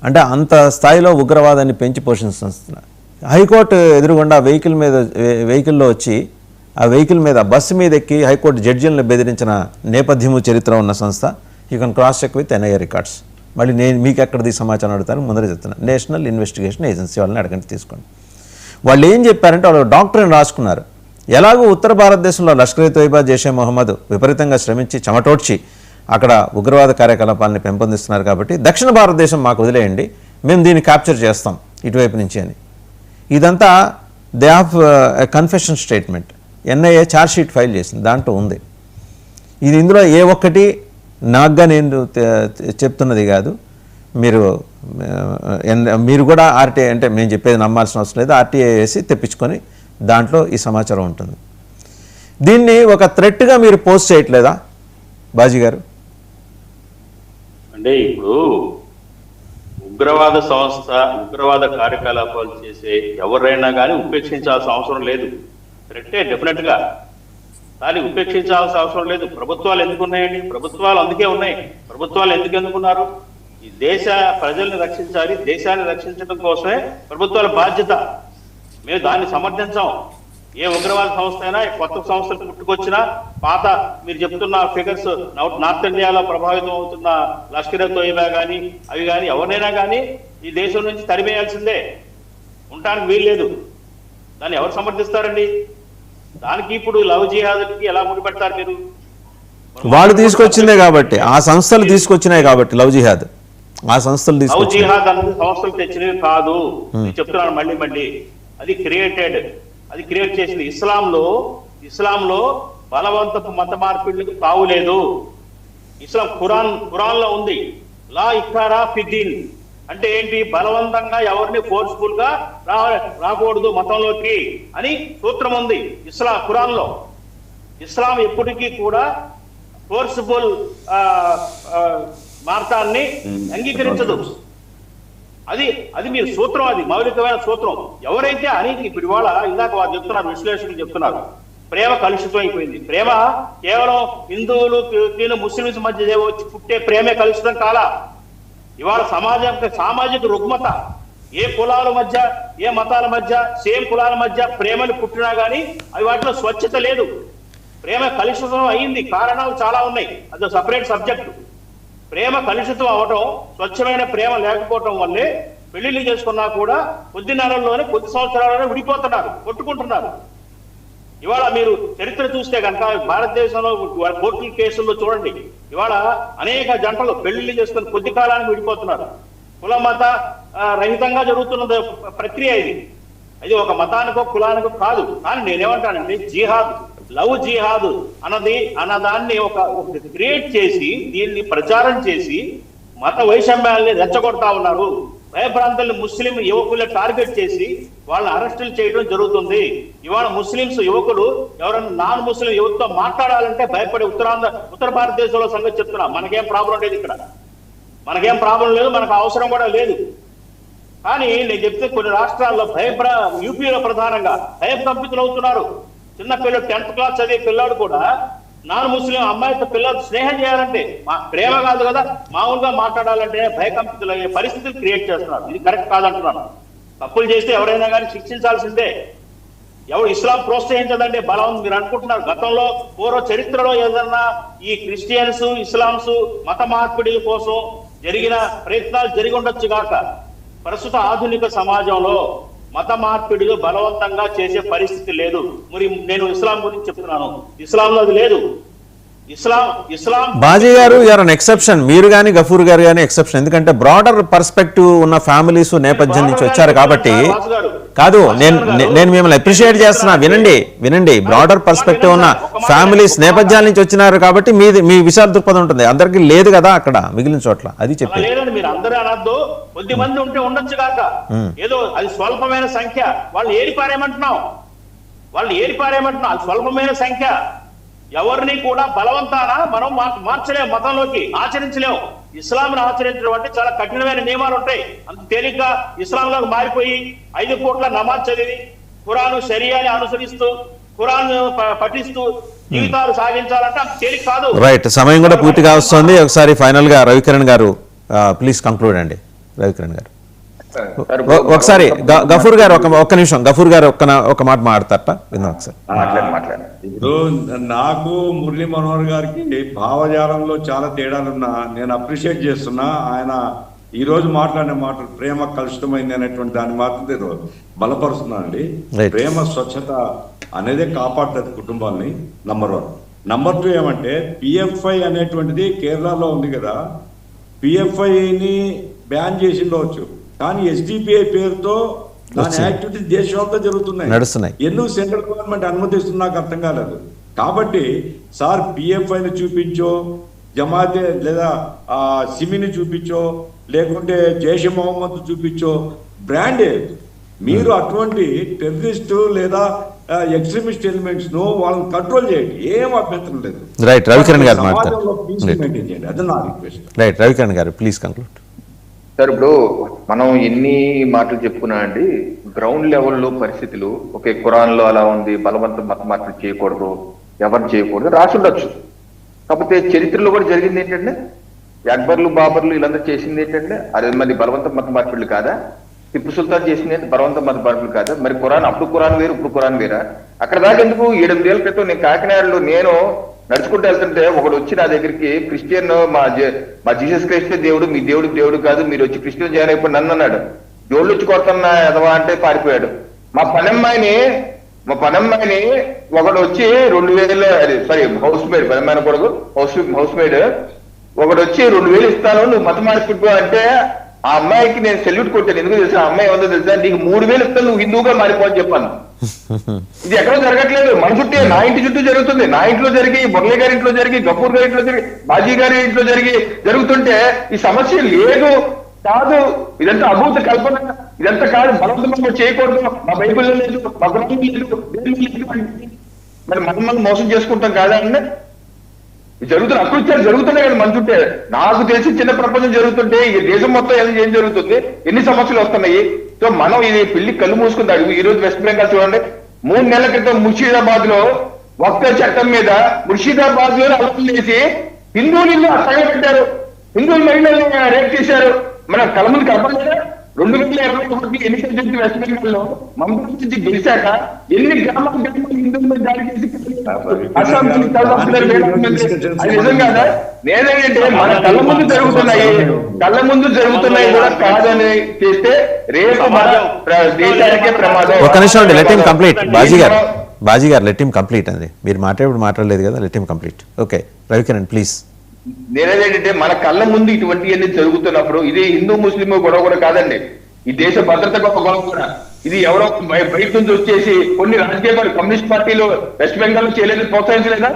Speaker 2: అంటే అంత స్థాయిలో ఉగ్రవాదాన్ని పెంచి పోషిస్తున్నారు. హైకోర్టు ఎదురుగుండా వెహికల్లో వచ్చి ఆ వెహికల్ మీద, బస్సు మీద ఎక్కి హైకోర్టు జడ్జీలను బెదిరించిన నేపథ్యము, చరిత్ర ఉన్న సంస్థ. You can cross check with NIA records. మళ్ళీ నేను మీకు ఎక్కడిది సమాచారం అడుగుతాను, ముందరే చెప్తున్నాను. నేషనల్ ఇన్వెస్టిగేషన్ ఏజెన్సీ వాళ్ళని అడగండి, తీసుకోండి. వాళ్ళు ఏం చెప్పారంటే, వాళ్ళు డాక్టర్ని రాసుకున్నారు. ఎలాగో ఉత్తర భారతదేశంలో లష్కర్ తోయిబా, జైషే మొహమ్మద్ విపరీతంగా శ్రమించి చెమటోడ్చి అక్కడ ఉగ్రవాద కార్యకలాపాలని పెంపొందిస్తున్నారు కాబట్టి దక్షిణ భారతదేశం మాకు వదిలేయండి, మేము దీన్ని క్యాప్చర్ చేస్తాం ఇటువైపు నుంచి అని. ఇదంతా they have confession statement. NIA charge sheet file చేసింది, దాంట్లో ఉంది ఇది. ఇందులో ఏ ఒక్కటి నాగ్గా నేను చెప్తున్నది కాదు. మీరు కూడా ఆర్టీఐ, అంటే మేము చెప్పేది నమ్మాల్సిన అవసరం లేదు, ఆర్టీఐ వేసి తెప్పించుకొని దాంట్లో ఈ సమాచారం ఉంటుంది. దీన్ని ఒక థ్రెట్గా మీరు పోస్ట్ చేయట్లేదా బాజీ గారు?
Speaker 5: అంటే ఇప్పుడు ఉగ్రవాద సంస్థ, ఉగ్రవాద కార్యకలాపాలు చేసే ఎవరైనా కానీ ఉపేక్షించాల్సిన అవసరం లేదు. థ్రెట్టే డెఫినెట్ గా, కానీ ఉపేక్షించాల్సిన అవసరం లేదు. ప్రభుత్వాలు ఎందుకు ఉన్నాయండి? ప్రభుత్వాలు అందుకే ఉన్నాయి. ప్రభుత్వాలు ఎందుకున్నారు? ఈ దేశ ప్రజల్ని రక్షించాలి, దేశాన్ని రక్షించడం కోసమే ప్రభుత్వాల బాధ్యత. మేము దాన్ని సమర్థించాం. ఏ ఉగ్రవాద సంస్థ అయినా, కొత్త సంస్థలు పుట్టుకొచ్చినా, పాత మీరు చెప్తున్న ఫిగర్స్ నార్త్ ఇండియాలో ప్రభావితం అవుతున్న లష్కర్ తోయిబా కానీ అవి కానీ ఎవరినైనా కానీ ఈ దేశం నుంచి తరిమేయాల్సిందే, ఉండటానికి వీల్లేదు. దాన్ని ఎవరు సమర్థిస్తారండి? దానికి ఇప్పుడు లవ్ జిహాద్కి ఎలా ముడిపెడతారు మీరు?
Speaker 2: వాళ్ళు తీసుకొచ్చిందే కాబట్టి, ఆ సంస్థలు తీసుకొచ్చినాయి కాబట్టి లవ్ జిహాద్, ఆ సంస్థలు
Speaker 5: లవ్ జిహాద్ అన్నది సంస్థలు తెచ్చినవి కాదు. చెప్తున్నాను మళ్ళీ, అది క్రియేట్ చేసింది. ఇస్లాంలో బలవంతపు మత మార్పిడులకు తావులేదు. ఇస్లాం ఖురాన్ లో ఉంది, లా ఇక్రాహ ఫిద్దీన్. అంటే ఏంటి? బలవంతంగా ఎవరిని ఫోర్స్ఫుల్ గా రాకూడదు మతంలోకి అని సూత్రం ఉంది ఖురాన్ లో. ఇస్లాం ఎప్పటికీ కూడా ఫోర్స్ఫుల్ మార్గాన్ని అంగీకరించదు. అది మీరు సూత్రం, అది మౌలికమైన సూత్రం. ఎవరైతే ఇప్పుడు ఇవాళ ఇందాక వారు చెప్తున్నారు, విశ్లేషకులు చెప్తున్నారు, ప్రేమ కలుషితం అయిపోయింది. ప్రేమ కేవలం హిందువులు ముస్లింస్ మధ్య వచ్చి పుట్టే ప్రేమే కలుషితం కాలా. ఇవాళ సామాజిక రుగ్మత, ఏ కులాల మధ్య, ఏ మతాల మధ్య, సేమ్ కులాల మధ్య ప్రేమలు పుట్టినా గానీ అవి వాటిలో స్వచ్ఛత లేదు. ప్రేమ కలుషితం అయింది. కారణాలు చాలా ఉన్నాయి, అది సపరేట్ సబ్జెక్టు. ప్రేమ కలుషితం అవటం, స్వచ్ఛమైన ప్రేమ లేకపోవటం వల్లే పెళ్లిళ్ళు చేసుకున్నా కూడా కొద్ది నెలల్లోనే, కొద్ది సంవత్సరాల్లోనే విడిపోతున్నారు, కొట్టుకుంటున్నారు. ఇవాళ మీరు చరిత్ర చూస్తే కనుక భారతదేశంలో కోర్టుల కేసుల్లో చూడండి, ఇవాళ అనేక జంటలు పెళ్లిళ్ళు చేసుకుని కొద్ది కాలానికి విడిపోతున్నారు. కుల మత రహితంగా జరుగుతున్న ప్రక్రియ ఇది. అది ఒక మతానికో కులానికో కాదు. కానీ నేనేమంటానంటే, లవ్ జిహాద్ అన్నదాన్ని ఒక క్రియేట్ చేసి, దీన్ని ప్రచారం చేసి మత వైషమ్యాల్ని రెచ్చగొడతా ఉన్నారు. భయభ్రాంతుల్ని ముస్లిం యువకుల్ని టార్గెట్ చేసి వాళ్ళని అరెస్టులు చేయడం జరుగుతుంది. ఇవాళ ముస్లింస్ యువకులు ఎవరైనా నాన్ ముస్లిం యువతతో మాట్లాడాలంటే భయపడే ఉత్తర భారతదేశంలో సంగతి చెప్తున్నా. మనకేం ప్రాబ్లం లేదు, ఇక్కడ మనకేం ప్రాబ్లం లేదు, మనకు అవసరం కూడా లేదు. కానీ నేను చెప్తే కొన్ని రాష్ట్రాల్లో యూపీలో ప్రధానంగా భయకంపితులు అవుతున్నారు. చిన్న పిల్లలు 10th క్లాస్ చదివే పిల్లాడు కూడా నాన్ ముస్లిం అమ్మాయితో పిల్లలు స్నేహం చేయాలంటే ప్రేమ కాదు కదా, మామూలుగా మాట్లాడాలంటే భయకంపితులు అయ్యే పరిస్థితులు క్రియేట్ చేస్తున్నారు. ఇది కరెక్ట్ కాదంటున్నాను. తప్పులు చేస్తే ఎవరైనా కానీ శిక్షించాల్సిందే. ఎవరు ఇస్లాం ప్రోత్సహించదంటే బలం మీరు అనుకుంటున్నారు. గతంలో పూర్వ చరిత్రలో ఏదన్నా ఈ క్రిస్టియన్స్ ఇస్లాంస్ మత మార్పిడి కోసం జరిగిన ప్రయత్నాలు జరిగి ఉండొచ్చు గాక, ప్రస్తుత ఆధునిక సమాజంలో మత మార్పిడిలు బలవంతంగా చేసే పరిస్థితి లేదు. మరి నేను ఇస్లాం గురించి చెప్తున్నాను, ఇస్లాంలో అది లేదు. ఇస్లాం
Speaker 2: బాజీ గారు యూఆర్ అన్ ఎక్సెప్షన్, మీరు కానీ గఫూర్ గారు కానీ ఎక్సెప్షన్. ఎందుకంటే బ్రాడర్ పర్స్పెక్టివ్ ఉన్న ఫ్యామిలీస్ నేపథ్యం నుంచి వచ్చారు కాబట్టి. కాదు, నేను మిమ్మల్ని అప్రిషియేట్ చేస్తున్నా. వినండి బ్రాడర్ పర్స్పెక్టివ్ ఉన్న ఫ్యామిలీస్ నేపథ్యాల నుంచి వచ్చినారు కాబట్టి మీ విశాల దృక్పథం ఉంటుంది. అందరికీ లేదు కదా అక్కడ మిగిలిన చోట్ల. అది చెప్పి
Speaker 5: లేదండి, మీరు అందరూ అనద్దు. కొద్ది మంది ఉంటే ఉండొచ్చు కాక, ఏదో అది స్వల్పమైన సంఖ్య. వాళ్ళు ఏరిపారేయమంటున్నాం, అది స్వల్పమైన సంఖ్య. ఎవరిని కూడా బలవంతాన మనం మార్చలేము, మతంలోకి ఆచరించలేము. ఇస్లాంను ఆచరించడం అంటే చాలా కఠినమైన నియమాలు ఉంటాయి. అంత తేలిగ్గా ఇస్లాంలోకి మారిపోయి 5 పూట్ల నమాజ్ చదివి ఖురాను షరియాని అనుసరిస్తూ ఖురాన్ పఠిస్తూ జీవితాలు సాగించాలంటే అంత తేలిక కాదు.
Speaker 2: రైట్, సమయం కూడా పూర్తిగా వస్తుంది. ఒకసారి ఫైనల్ గా రవికిరణ్ గారు ప్లీజ్ కంక్లూడ్ అండి. రవికిరణ్ గారు ఒకసారి, గఫూర్ గారు ఒక్క నిమిషం, గఫూర్ గారు ఒక మాట మాట్లాడతారట విందాం ఒకసారి.
Speaker 1: ఇప్పుడు నాకు మురళీ మనోహర్ గారికి భావజాలంలో చాలా తేడాలున్నా నేను అప్రిషియేట్ చేస్తున్నా. ఆయన ఈ రోజు మాట్లాడిన మాటలు ప్రేమ కలుషితమైంది అనేటువంటి దాన్ని మాత్రం బలపరుస్తున్నానండి. ప్రేమ స్వచ్ఛత అనేదే కాపాడుతుంది కుటుంబాన్ని, నంబర్ 1. నంబర్ 2 ఏమంటే పిఎఫ్ఐ అనేటువంటిది కేరళలో ఉంది కదా, పిఎఫ్ఐని బ్యాన్ చేసి ఉండవచ్చు, కానీ ఎస్డిపిఐ పేరుతో దాని యాక్టివిటీస్ దేశంలో జరుగుతున్నాయి. ఎందుకు సెంట్రల్ గవర్నమెంట్ అనుమతిస్తుంది నాకు అర్థం కాలేదు. కాబట్టి సార్ పిఎఫ్ఐని చూపించో, జమాతే లేదా సిమిని చూపించో, లేకుంటే జైష్ మొహమ్మద్ చూపించో, బ్రాండే మీరు అటువంటి టెర్రరిస్టు లేదా ఎక్స్ట్రీమిస్ట్ ఎలిమెంట్స్ ను వాళ్ళని కంట్రోల్ చేయండి, ఏం అభ్యంతరం లేదు.
Speaker 2: రైట్, రవికిరణ్ గారు మాట్లాడారు.
Speaker 1: అదే నా రిక్వెస్ట్.
Speaker 2: రైట్, రవికిరణ్ గారు ప్లీజ్ కంక్లూడ్.
Speaker 4: సార్, ఇప్పుడు మనం ఎన్ని మాటలు చెప్పుకున్నా అండి, గ్రౌండ్ లెవెల్లో పరిస్థితులు ఒకే ఖురాన్లో అలా ఉంది, బలవంతం మత మార్పిడి చేయకూడదు, ఎవరు చేయకూడదు రాసి ఉండొచ్చు. కాకపోతే చరిత్రలో కూడా జరిగింది ఏంటంటే అక్బర్లు బాబర్లు వీళ్ళందరూ చేసింది ఏంటంటే అది మరి బలవంతం మత మార్పిడులు కాదా? టిప్పు సుల్తాన్ చేసింది ఏంటి బలవంతం మత మార్పిడులు కాదా? మరి ఖురాన్ అప్పుడు ఖురాన్ వేరు, ఇప్పుడు ఖురాన్ వేరా? అక్కడ దాకా ఎందుకు? 7-8 ఏళ్ల క్రితం నేను కాకినాడలో నడుచుకుంటూ వెళ్తుంటే ఒకడు వచ్చి నా దగ్గరికి, క్రిస్టియన్ మా జీసస్ క్రైస్టే దేవుడు, మీ దేవుడు కాదు, మీరు వచ్చి క్రిస్టియన్ జాయిన్ అయిపోయి నన్ను అన్నాడు. జోళ్ళు వచ్చి కొడుతున్నా ఎదవా అంటే పారిపోయాడు. మా పనమ్మాయిని ఒకడు వచ్చి 2000 హౌస్ మేడ్, పనమ్మాయిన కొడుకు హౌస్ మేడ్ ఒకడు వచ్చి 2000 ఇస్తాను నువ్వు మత మార్పిడి అంటే ఆ అమ్మాయికి నేను సెల్యూట్ కొట్టాను. ఎందుకు తెలుసా? ఆ అమ్మాయి ఏమో తెలుసా, నీకు 3000 ఇస్తాను నువ్వు హిందువుగా మారిపో అని చెప్పాను. ఇది ఎక్కడో జరగట్లేదు, మన చుట్టే, నా ఇంటి చుట్టూ జరుగుతుంది. నా ఇంట్లో జరిగి, మురళి గారి ఇంట్లో జరిగి, గఫూర్ గారి ఇంట్లో జరిగి, బాజీ గారి ఇంట్లో జరుగుతుంటే ఈ సమస్య లేదు కాదు, ఇదంతా అభూత కల్పన, ఇదంతా కాదు, బలవంతంగా చేయకూడదు, మా బైబిల్లో లేదు, మా గ్రంథం లేదు, మరి మనం మోసం చేసుకుంటాం కాదా అండి? జరుగుతున్న అకృత్యాలు జరుగుతున్నాయి కదా మన చుట్టే. నాకు తెలిసి చిన్న ప్రపంచం జరుగుతుంటే ఈ దేశం మొత్తం ఏం జరుగుతుంది, ఎన్ని సమస్యలు వస్తున్నాయి. సో మనం ఇది పిల్లి కళ్ళు మూసుకుంది అడుగు. ఈ రోజు వెస్ట్ బెంగాల్ చూడండి, 3 నెలల క్రితం ముర్షిదాబాద్ లో వక్ఫ్ చట్టం మీద ముర్షిదాబాద్ లో అలర్లు వేసి హిందువులు తగలబెట్టారు, హిందువుల మహిళల్ని రేప్ చేశారు. మన కళ్ళ ముందు కనపడలేదా? 2021 ఎన్నికలు జరిగిన వెస్ట్ బెంగాల్ లో మమతా నుంచి గెలిచాక ఎన్ని గ్రామాలు హిందువుల దాడి చేసి అస్సాం నిజం కాదా? నేనేంటంటే మన కళ్ళ ముందు జరుగుతున్నాయి కూడా కాదని చేస్తే రేపు మన దేశానికే ప్రమాదం.
Speaker 2: ఒక నిమిషం అండి, లెట్ హిమ్ కంప్లీట్. బాజీ గారు లెట్ హిమ్ కంప్లీట్ అండి. మీరు మాట్లాడలేదు కదా, let him complete. Okay, Ravikiran please.
Speaker 4: నేనేంటంటే మన కళ్ళ ముందు ఇటువంటివన్నీ జరుగుతున్నప్పుడు ఇది హిందూ ముస్లిం గొడవ కూడా కాదండి, ఈ దేశ భద్రత గొడవ కూడా. ఇది ఎవరో బయట నుంచి వచ్చేసి కొన్ని రాజకీయ కమ్యూనిస్ట్ పార్టీలు వెస్ట్ బెంగాల్ చేయలేదు, ప్రోత్సహించలేదా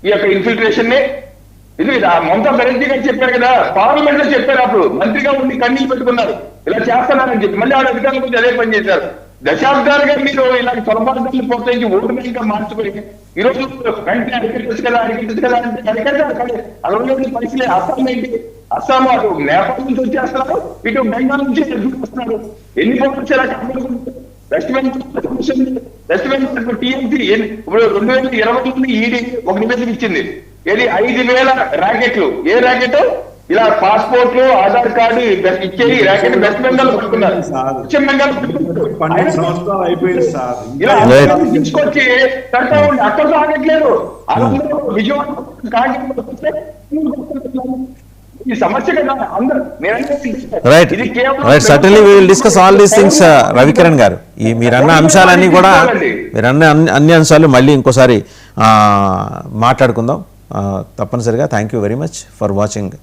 Speaker 4: ఈ యొక్క ఇన్ఫిల్ట్రేషన్ ని? ఇది మమతా బెనర్జీ గారు చెప్పారు కదా, పార్లమెంట్ లో చెప్పారు, అప్పుడు మంత్రిగా ఉండి కన్నీళ్ళు పెట్టుకున్నారు ఇలా చేస్తున్నారని చెప్పి, మళ్ళీ ఆవిడ అధికారుల గురించి అదే పని చేశారు. దశాబ్దాలుగా మీరు ఇలాంటి పొరపాటుని ప్రోత్సహించి ఓటు బ్యాంక్ మార్చుకొని ఈ రోజు వెంటనే అరికట్టచ్చు కదా అంటే అరికట్టారు. అలా పరిస్థితి అస్సాం ఏంటి, అస్సాం అటు నేపాల్ నుంచి వచ్చేస్తున్నారు, ఇటు బెంగాల్ నుంచి వస్తున్నారు. ఎన్ని పోవచ్చు వెస్ట్ బెంగాల్ టీఎంసీ ఇప్పుడు 2020 ఈడీ ఒక నివేదిక ఇచ్చింది, ఏది 5,000 ర్యాకెట్లు. ఏ ర్యాకెట్? ఇలా పాస్పోర్ట్లు, ఆధార్ కార్డు ఇచ్చేది ర్యాకెట్ వెస్ట్ బెంగాల్ పట్టుకున్నారు, పశ్చిమ బెంగాల్ తీసుకొచ్చి కడతా ఉండి అక్కడ ఆగట్లేదు. విజయవాడ ఈ సమస్య కదా అందరూ.
Speaker 2: Right right certainly we will discuss all these things Ravikiran గారు. ఈ మీరన్న అంశాలన్నీ కూడా అన్ని అంశాలు మళ్ళీ ఇంకోసారి మాట్లాడుకుందాం తప్పనిసరిగా. Thank you very much for watching